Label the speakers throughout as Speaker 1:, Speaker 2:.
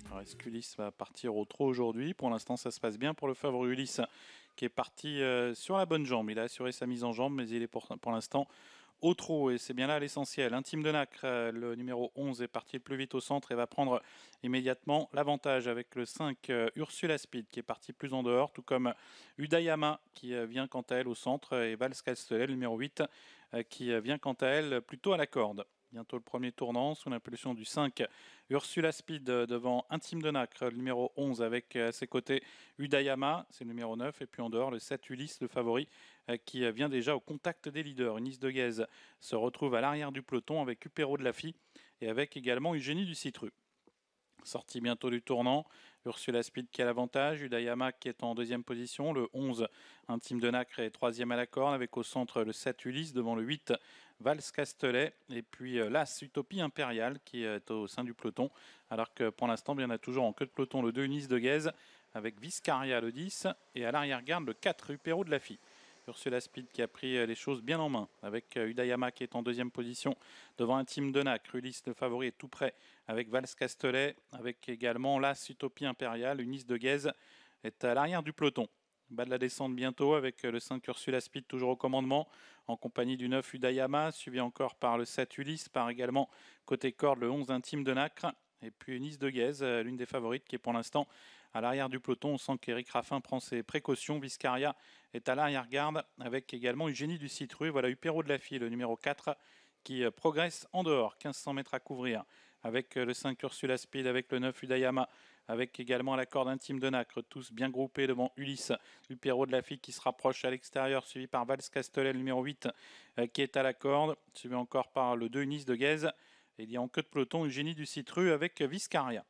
Speaker 1: Alors, est-ce qu'Ulysse va partir au trot aujourd'hui? Pour l'instant, ça se passe bien pour le favori Ulysse qui est parti sur la bonne jambe. Il a assuré sa mise en jambe, mais il est pour l'instant au trot et c'est bien là l'essentiel. Intime de Nacre, le numéro 11 est parti le plus vite au centre et va prendre immédiatement l'avantage avec le 5 Ursula Speed qui est parti plus en dehors, tout comme Udayama qui vient quant à elle au centre et Vals Castellet, le numéro 8 qui vient quant à elle plutôt à la corde. Bientôt le premier tournant sous l'impulsion du 5 Ursula Speed devant Intime de Nacre, le numéro 11 avec à ses côtés Udayama, c'est le numéro 9, et puis en dehors le 7 Ulysse, le favori, qui vient déjà au contact des leaders. Ulysse de Guèze se retrouve à l'arrière du peloton avec Upéro de Lafy et avec également Eugénie du Citru. Sortie bientôt du tournant, Ursula Speed qui a l'avantage, Udayama qui est en deuxième position, le 11 Intime de Nacre est troisième à la corde avec au centre le 7 Ulysse devant le 8 Vals Castellet et puis l'As Utopie Impériale qui est au sein du peloton alors que pour l'instant il y en a toujours en queue de peloton le 2 Ulysse de Guèze avec Viscaria le 10 et à l'arrière-garde le 4 Upéro de Lafy. Ursula Speed qui a pris les choses bien en main avec Udayama qui est en deuxième position devant Intime de Nacre. Ulysse le favori est tout près avec Vals Castellet, avec également l'As Utopie Impériale. Ulysse de Guèze est à l'arrière du peloton. Bas de la descente bientôt avec le 5 Ursula Speed toujours au commandement en compagnie du 9 Udayama, suivi encore par le 7 Ulysse, par également côté corde le 11 Intime de Nacre. Et puis Ulysse de Guèze, l'une des favorites qui est pour l'instant à l'arrière du peloton. On sent qu'Éric Raffin prend ses précautions. Viscaria est à l'arrière-garde avec également Eugénie du Citru. Voilà Upéro de Lafy, le numéro 4, qui progresse en dehors. 1500 mètres à couvrir avec le 5 Ursula Speed, avec le 9 Udayama, avec également la corde Intime de Nacre, tous bien groupés devant Ulysse. Upéro de Lafy qui se rapproche à l'extérieur, suivi par Vals Castellet, le numéro 8, qui est à la corde, suivi encore par le 2 Ulysse de Guèze. Et il y a en queue de peloton Eugénie du Citru avec Viscaria.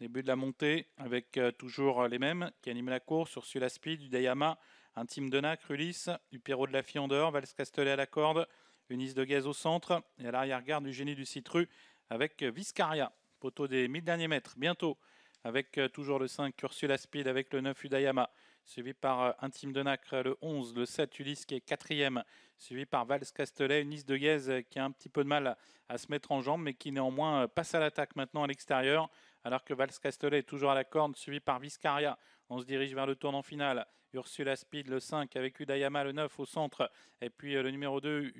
Speaker 1: Début de la montée avec toujours les mêmes qui animent la course. Ursula Speed, Udayama, Intime de Nacre, Ulysse, Upéro de Lafy en dehors, Vals Castellet à la corde, Ulysse de Guèze au centre et à l'arrière-garde Eugénie du Citru avec Viscaria. Poteau des 1000 derniers mètres bientôt avec toujours le 5 Ursula Speed avec le 9 Udayama, suivi par Intime de Nacre, le 11, le 7 Ulysse qui est quatrième, suivi par Vals Castellet, Ulysse de Guèze qui a un petit peu de mal à se mettre en jambe mais qui néanmoins passe à l'attaque maintenant à l'extérieur alors que Vals Castellet est toujours à la corde, suivi par Viscaria. On se dirige vers le tournant final. Ursula Speed, le 5, avec Udayama, le 9 au centre. Et puis le numéro 2,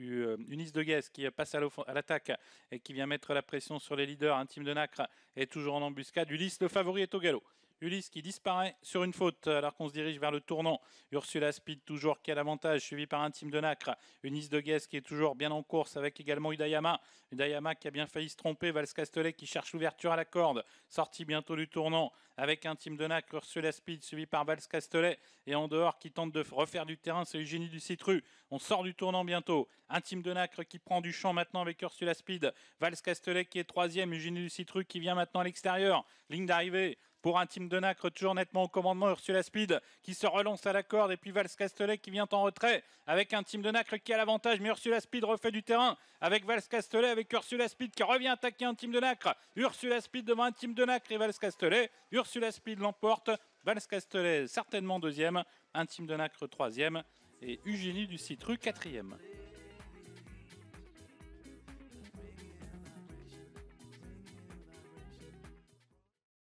Speaker 1: Ulysse de Guèze, qui passe à l'attaque et qui vient mettre la pression sur les leaders. Intime de Nacre est toujours en embuscade. Ulysse, le favori, est au galop. Ulysse qui disparaît sur une faute alors qu'on se dirige vers le tournant. Ursula Speed toujours qui a l'avantage, suivi par Intime de Nacre. Ulysse de Guèze qui est toujours bien en course avec également Udayama. Udayama qui a bien failli se tromper. Vals Castellet qui cherche l'ouverture à la corde. Sortie bientôt du tournant avec Intime de Nacre, Ursula Speed suivi par Vals Castellet. Et en dehors qui tente de refaire du terrain, c'est Eugénie du Citru. On sort du tournant bientôt. Intime de Nacre qui prend du champ maintenant avec Ursula Speed. Vals Castellet qui est troisième. Eugénie du Citru qui vient maintenant à l'extérieur. Ligne d'arrivée pour Intime de Nacre, toujours nettement au commandement, Ursula Speed qui se relance à la corde et puis Vals Castellet qui vient en retrait avec Intime de Nacre qui a l'avantage, mais Ursula Speed refait du terrain avec Vals Castellet, avec Ursula Speed qui revient attaquer Intime de Nacre. Ursula Speed devant Intime de Nacre et Vals Castellet. Ursula Speed l'emporte, Vals Castellet certainement deuxième, Intime de Nacre troisième et Eugénie du Citru quatrième.